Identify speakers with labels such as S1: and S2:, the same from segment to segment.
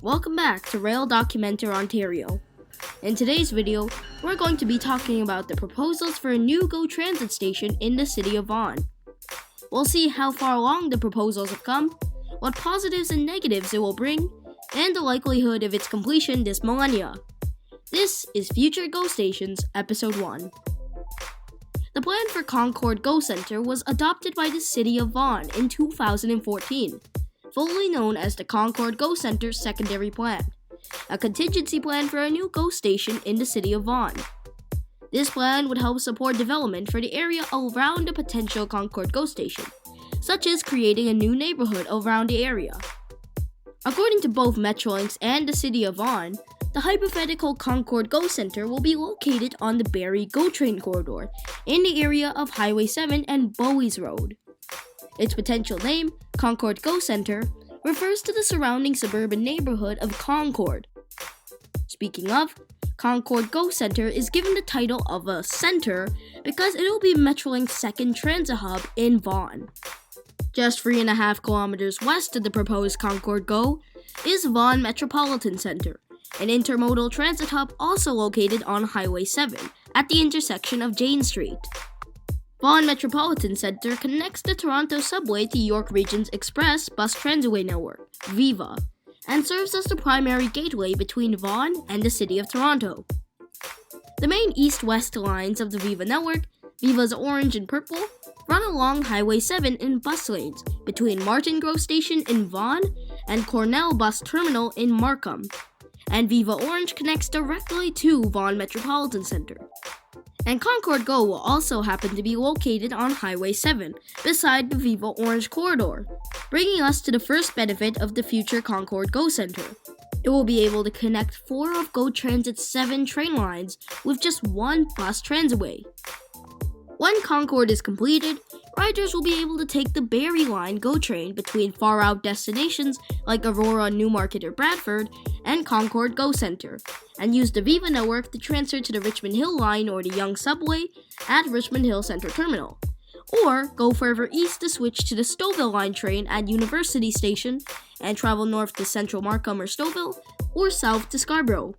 S1: Welcome back to Rail Documenter Ontario. In today's video, we're going to be talking about the proposals for a new GO Transit station in the city of Vaughan. We'll see how far along the proposals have come, what positives and negatives it will bring, and the likelihood of its completion this millennia. This is Future GO Stations, Episode 1. The plan for Concord GO Centre was adopted by the city of Vaughan in 2014, fully known as the Concord GO Centre Secondary Plan, a contingency plan for a new GO station in the city of Vaughan. This plan would help support development for the area around the potential Concord GO station, such as creating a new neighborhood around the area. According to both Metrolinx and the city of Vaughan, the hypothetical Concord GO Centre will be located on the Barrie GO train corridor in the area of Highway 7 and Bowie's Road. Its potential name, Concord GO Centre, refers to the surrounding suburban neighborhood of Concord. Speaking of, Concord GO Centre is given the title of a centre because it will be Metrolinx's second transit hub in Vaughan. Just 3.5 kilometers west of the proposed Concord GO is Vaughan Metropolitan Centre, an intermodal transit hub also located on Highway 7 at the intersection of Jane Street. Vaughan Metropolitan Centre connects the Toronto subway to York Region's Express Bus Transitway Network, VIVA, and serves as the primary gateway between Vaughan and the City of Toronto. The main east-west lines of the VIVA network, Viva's orange and purple, run along Highway 7 in bus lanes between Martin Grove Station in Vaughan and Cornell Bus Terminal in Markham, and Viva Orange connects directly to Vaughan Metropolitan Centre. And Concord GO will also happen to be located on Highway 7, beside the Viva Orange corridor, bringing us to the first benefit of the future Concord GO Centre. It will be able to connect 4 of GO Transit's 7 train lines with just one bus transitway. When Concord is completed, riders will be able to take the Barrie line GO train between far-out destinations like Aurora, Newmarket, or Bradford, and Concord GO Centre, and use the Viva network to transfer to the Richmond Hill line or the Yonge subway at Richmond Hill Centre Terminal, or go further east to switch to the Stouffville line train at University Station and travel north to Central Markham or Stouffville, or south to Scarborough.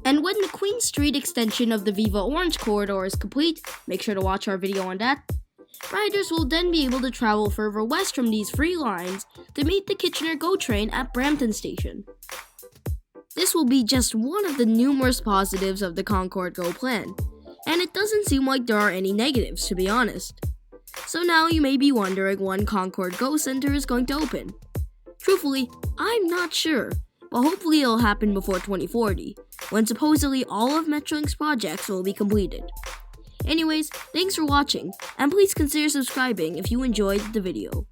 S1: And when the Queen Street extension of the Viva Orange corridor is complete, make sure to watch our video on that, riders will then be able to travel further west from these 3 lines to meet the Kitchener GO train at Brampton Station. This will be just one of the numerous positives of the Concord GO plan, and it doesn't seem like there are any negatives, to be honest. So now you may be wondering when Concord GO Centre is going to open. Truthfully, I'm not sure, but hopefully it'll happen before 2040, when supposedly all of Metrolinx's projects will be completed. Anyways, thanks for watching, and please consider subscribing if you enjoyed the video.